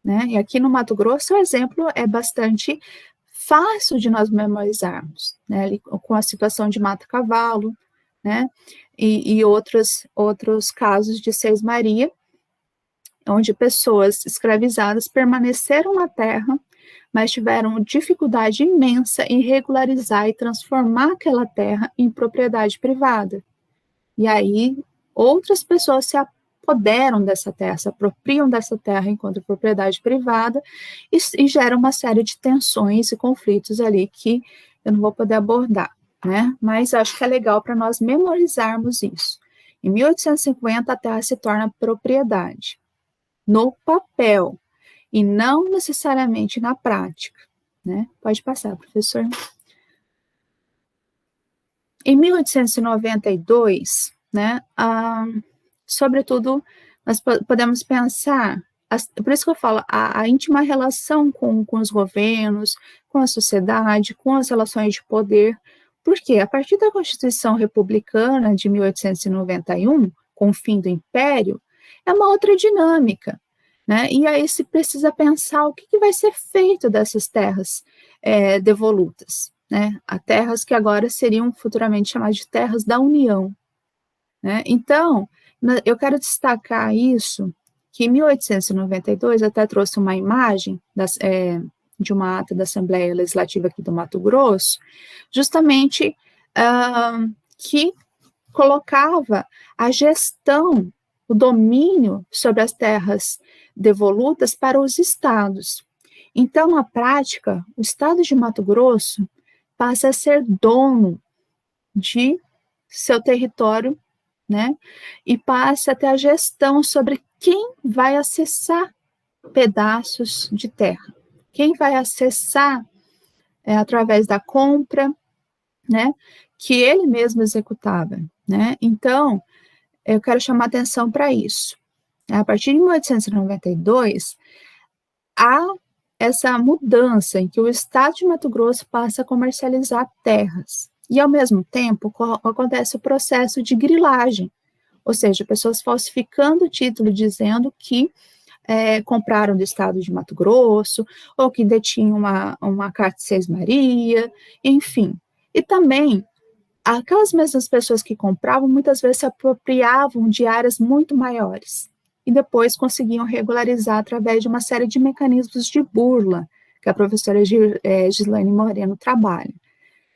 né? E aqui no Mato Grosso o exemplo é bastante fácil de nós memorizarmos, né? Ali, com a situação de mata-cavalo, né? E outros casos de Seis Maria, onde pessoas escravizadas permaneceram na terra, mas tiveram dificuldade imensa em regularizar e transformar aquela terra em propriedade privada. E aí outras pessoas se apoderam dessa terra, se apropriam dessa terra enquanto propriedade privada e geram uma série de tensões e conflitos ali que eu não vou poder abordar, né? Mas acho que é legal para nós memorizarmos isso. Em 1850, a terra se torna propriedade, no papel, e não necessariamente na prática, né? Pode passar, professor. Em 1892, né, sobretudo, nós podemos pensar Por isso que eu falo, a íntima relação com os governos, com a sociedade, com as relações de poder, porque a partir da Constituição Republicana de 1891, com o fim do Império, é uma outra dinâmica, né? E aí se precisa pensar o que vai ser feito dessas terras devolutas, né? As terras que agora seriam futuramente chamadas de terras da União, né? Então, eu quero destacar isso, que em 1892 até trouxe uma imagem de uma ata da Assembleia Legislativa aqui do Mato Grosso, justamente que colocava a gestão, o domínio sobre as terras devolutas para os estados. Então, na prática, o estado de Mato Grosso passa a ser dono de seu território, né? E passa a ter a gestão sobre quem vai acessar pedaços de terra, quem vai acessar através da compra, né? Que ele mesmo executava, né? Então, eu quero chamar atenção para isso. A partir de 1892, há essa mudança em que o estado de Mato Grosso passa a comercializar terras. E, ao mesmo tempo, acontece o processo de grilagem, ou seja, pessoas falsificando o título dizendo que compraram do estado de Mato Grosso, ou que detinham uma carta de Seis Maria, enfim. E também, aquelas mesmas pessoas que compravam, muitas vezes se apropriavam de áreas muito maiores, e depois conseguiam regularizar através de uma série de mecanismos de burla, que a professora Gislaine Moreno trabalha.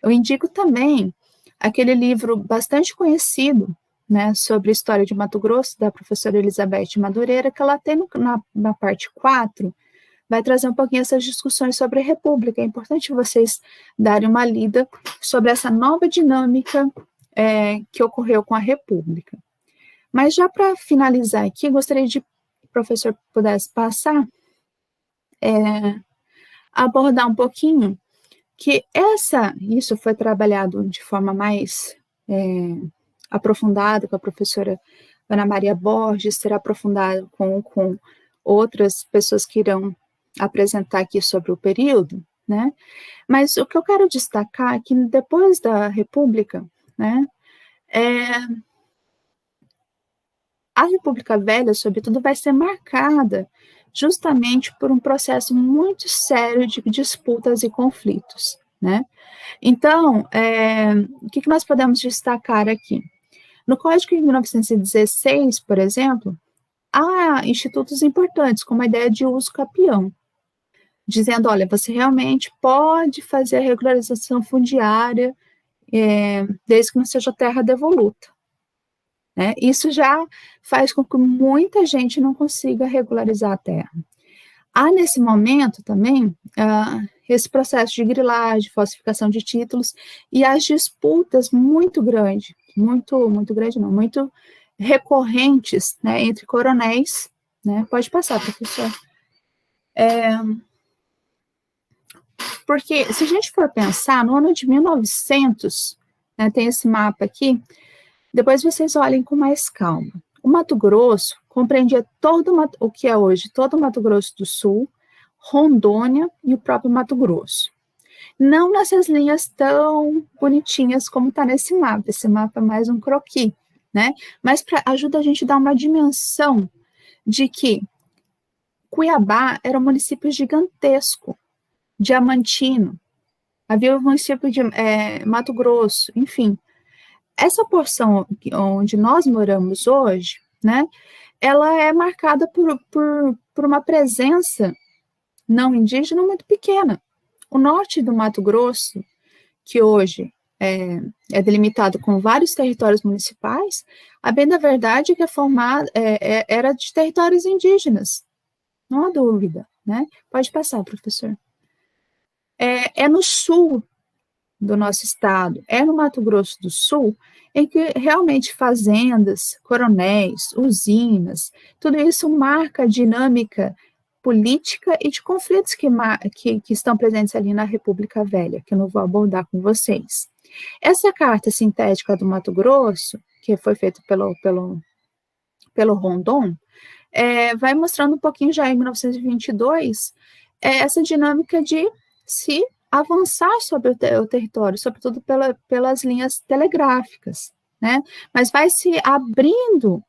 Eu indico também aquele livro bastante conhecido, né, sobre a história de Mato Grosso, da professora Elizabeth Madureira, que ela tem na parte 4, vai trazer um pouquinho essas discussões sobre a República. É importante vocês darem uma lida sobre essa nova dinâmica que ocorreu com a República. Mas já para finalizar aqui, gostaria de que o professor pudesse passar, abordar um pouquinho que isso foi trabalhado de forma mais aprofundada com a professora Ana Maria Borges, será aprofundado com outras pessoas que irão apresentar aqui sobre o período, né? Mas o que eu quero destacar é que depois da República, né, a República Velha, sobretudo, vai ser marcada justamente por um processo muito sério de disputas e conflitos, né? Então, o que nós podemos destacar aqui? No Código de 1916, por exemplo, há institutos importantes, como a ideia de uso capião, dizendo, olha, você realmente pode fazer a regularização fundiária desde que não seja terra devoluta. Né? Isso já faz com que muita gente não consiga regularizar a terra. Há, nesse momento, também, esse processo de grilagem, falsificação de títulos, e as disputas muito grandes, muito recorrentes, né, entre coronéis, né? Pode passar, professor. Porque, se a gente for pensar, no ano de 1900, né, tem esse mapa aqui, depois vocês olhem com mais calma. O Mato Grosso compreendia o que é hoje todo o Mato Grosso do Sul, Rondônia e o próprio Mato Grosso. Não nessas linhas tão bonitinhas como está nesse mapa. Esse mapa é mais um croquis, né? Mas ajuda a gente a dar uma dimensão de que Cuiabá era um município gigantesco, Diamantino, havia o município de Mato Grosso, enfim. Essa porção onde nós moramos hoje, né, ela é marcada por uma presença não indígena muito pequena. O norte do Mato Grosso, que hoje é delimitado com vários territórios municipais, a bem da verdade é que era de territórios indígenas, não há dúvida, né? Pode passar, professor. É no sul do nosso estado, é no Mato Grosso do Sul, em que realmente fazendas, coronéis, usinas, tudo isso marca a dinâmica política e de conflitos que estão presentes ali na República Velha, que eu não vou abordar com vocês. Essa carta sintética do Mato Grosso, que foi feita pelo Rondon, vai mostrando um pouquinho já em 1922 essa dinâmica de se avançar sobre o território, sobretudo pelas linhas telegráficas, né? Mas vai se abrindo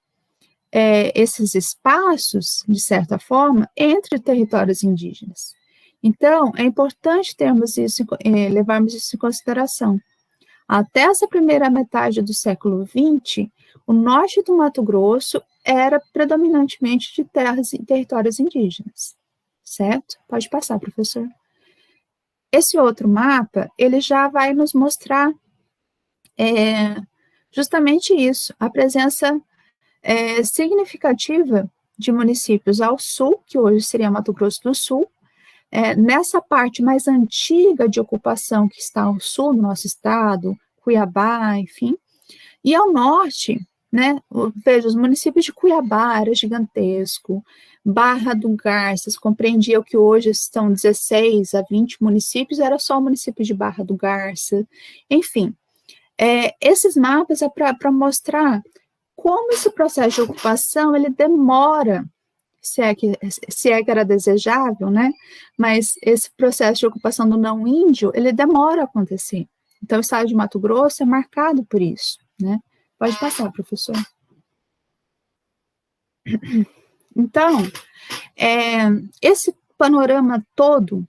esses espaços, de certa forma, entre territórios indígenas. Então, é importante termos isso, levarmos isso em consideração. Até essa primeira metade do século XX, o norte do Mato Grosso era predominantemente de terras e territórios indígenas, certo? Pode passar, professor. Esse outro mapa, ele já vai nos mostrar justamente isso, a presença significativa de municípios ao sul, que hoje seria Mato Grosso do Sul, nessa parte mais antiga de ocupação que está ao sul do nosso estado, Cuiabá, enfim, e ao norte, né, veja, os municípios de Cuiabá era gigantesco, Barra do Garças compreendia o que hoje estão 16 a 20 municípios, era só o município de Barra do Garça, enfim, esses mapas é para mostrar como esse processo de ocupação, ele demora, se é que era desejável, né, mas esse processo de ocupação do não índio, ele demora a acontecer. Então, o estado de Mato Grosso é marcado por isso, né. Pode passar, professor. Então, esse panorama todo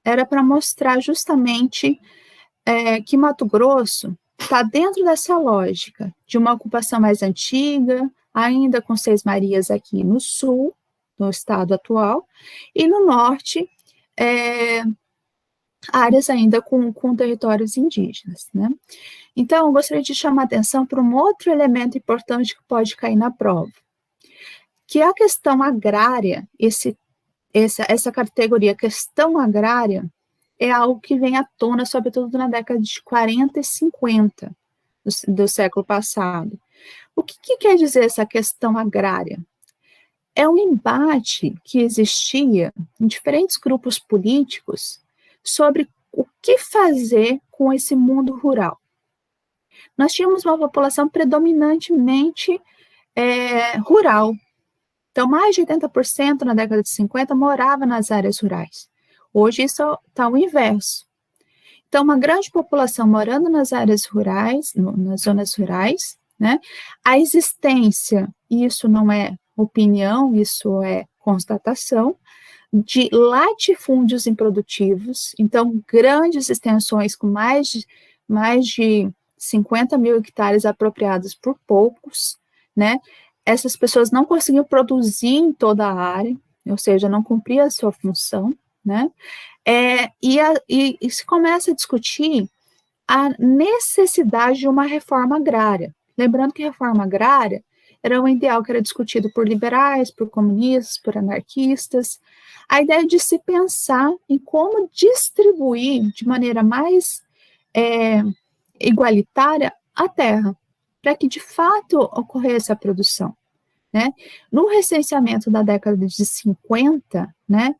era para mostrar justamente que Mato Grosso está dentro dessa lógica de uma ocupação mais antiga, ainda com Seis Marias aqui no sul, no estado atual, e no norte, áreas ainda com territórios indígenas, né? Então, eu gostaria de chamar a atenção para um outro elemento importante que pode cair na prova, que a questão agrária, essa categoria questão agrária, é algo que vem à tona, sobretudo na década de 40 e 50 do século passado. O que quer dizer essa questão agrária? É um embate que existia em diferentes grupos políticos sobre o que fazer com esse mundo rural. Nós tínhamos uma população predominantemente rural. Então, mais de 80% na década de 50 morava nas áreas rurais. Hoje isso está o inverso. Então, uma grande população morando nas áreas rurais, nas zonas rurais, né? A existência, isso não é opinião, isso é constatação, de latifúndios improdutivos, então grandes extensões com mais de 50 mil hectares apropriados por poucos, né? Essas pessoas não conseguiam produzir em toda a área, ou seja, não cumpria a sua função, né? E se começa a discutir a necessidade de uma reforma agrária. Lembrando que reforma agrária era um ideal que era discutido por liberais, por comunistas, por anarquistas. A ideia de se pensar em como distribuir de maneira mais igualitária a terra, para que de fato ocorresse a produção, né? No recenseamento da década de 50, né,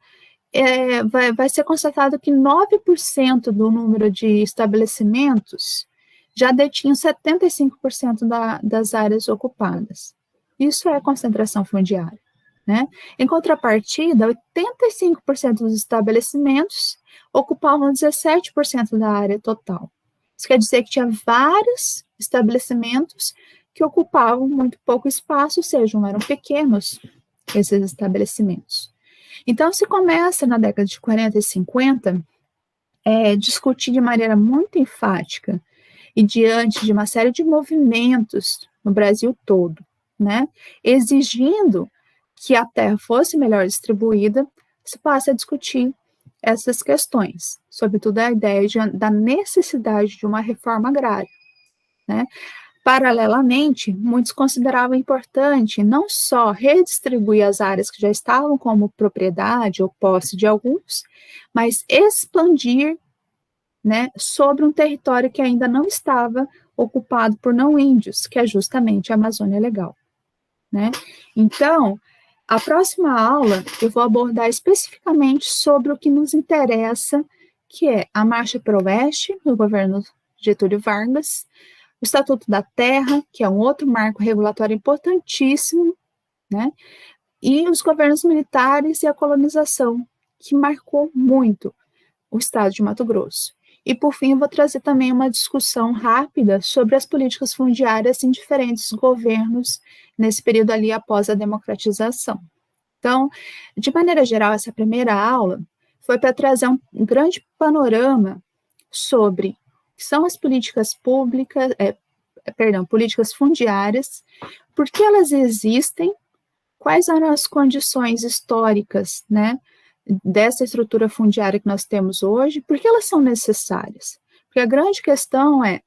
vai ser constatado que 9% do número de estabelecimentos já detinham 75% das áreas ocupadas. Isso é concentração fundiária, né? Em contrapartida, 85% dos estabelecimentos ocupavam 17% da área total. Isso quer dizer que tinha vários estabelecimentos que ocupavam muito pouco espaço, ou seja, eram pequenos esses estabelecimentos. Então, se começa na década de 40 e 50, discutir de maneira muito enfática e diante de uma série de movimentos no Brasil todo, né, exigindo que a terra fosse melhor distribuída, se passa a discutir essas questões, sobretudo a ideia da necessidade de uma reforma agrária, né. Paralelamente, muitos consideravam importante não só redistribuir as áreas que já estavam como propriedade ou posse de alguns, mas expandir, né, sobre um território que ainda não estava ocupado por não índios, que é justamente a Amazônia Legal, né? Então, a próxima aula eu vou abordar especificamente sobre o que nos interessa, que é a Marcha para o Oeste, no governo Getúlio Vargas, o Estatuto da Terra, que é um outro marco regulatório importantíssimo, né? e os governos militares e a colonização, que marcou muito o estado de Mato Grosso. E, por fim, eu vou trazer também uma discussão rápida sobre as políticas fundiárias em diferentes governos nesse período ali após a democratização. Então, de maneira geral, essa primeira aula foi para trazer um grande panorama sobre o que são as políticas públicas, políticas fundiárias, por que elas existem, quais eram as condições históricas, né, dessa estrutura fundiária que nós temos hoje, por que elas são necessárias? Porque a grande questão é,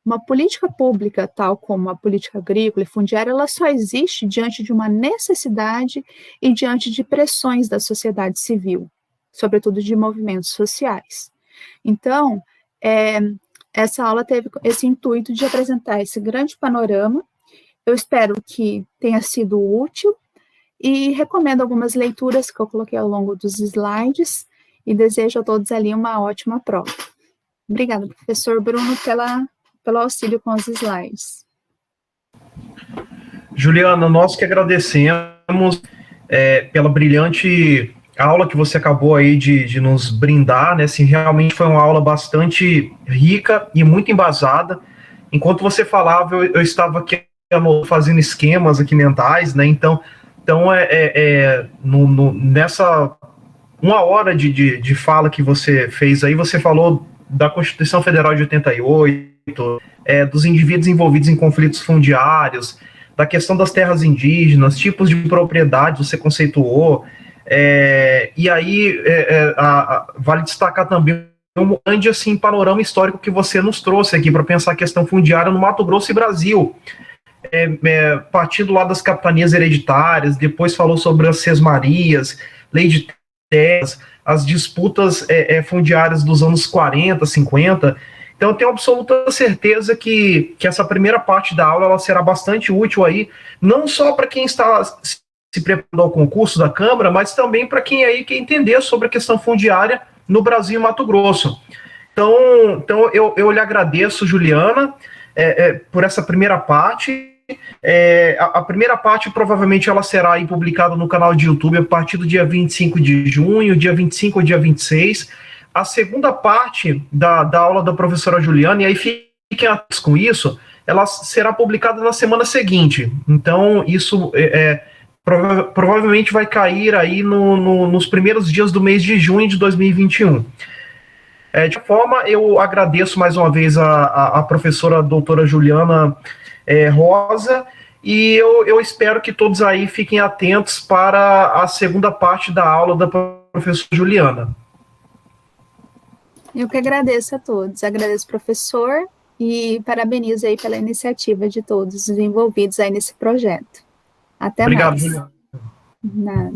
uma política pública, tal como a política agrícola e fundiária, ela só existe diante de uma necessidade e diante de pressões da sociedade civil, sobretudo de movimentos sociais. Então, essa aula teve esse intuito de apresentar esse grande panorama. Eu espero que tenha sido útil e recomendo algumas leituras que eu coloquei ao longo dos slides e desejo a todos ali uma ótima prova. Obrigada, professor Bruno, pelo auxílio com os slides. Juliana, nós que agradecemos pela brilhante aula que você acabou aí de nos brindar, né? Assim, realmente foi uma aula bastante rica e muito embasada. Enquanto você falava, eu estava aqui fazendo esquemas aqui mentais, né? Então nessa uma hora de fala que você fez aí, você falou da Constituição Federal de 88, dos indivíduos envolvidos em conflitos fundiários, da questão das terras indígenas, tipos de propriedade, você conceituou, e aí vale destacar também um grande assim, panorama histórico que você nos trouxe aqui para pensar a questão fundiária no Mato Grosso e Brasil, partindo lá das capitanias hereditárias, depois falou sobre as sesmarias, lei de terras, as disputas fundiárias dos anos 40, 50. Então, eu tenho absoluta certeza que essa primeira parte da aula ela será bastante útil aí, não só para quem está se preparando ao concurso da Câmara, mas também para quem aí quer entender sobre a questão fundiária no Brasil e Mato Grosso. Então eu lhe agradeço, Juliana, por essa primeira parte. A primeira parte provavelmente ela será aí publicada no canal de YouTube a partir do dia 25 de junho, dia 25 ou dia 26. A segunda parte da aula da professora Juliana, e aí fiquem atentos com isso, ela será publicada na semana seguinte. Então, isso provavelmente vai cair aí nos primeiros dias do mês de junho de 2021. De forma, eu agradeço mais uma vez a professora doutora Juliana Rosa, e eu espero que todos aí fiquem atentos para a segunda parte da aula da professora Juliana. Eu que agradeço a todos, agradeço, professor, e parabenizo aí pela iniciativa de todos os envolvidos aí nesse projeto. Até Obrigado, mais. Juliana. Nada.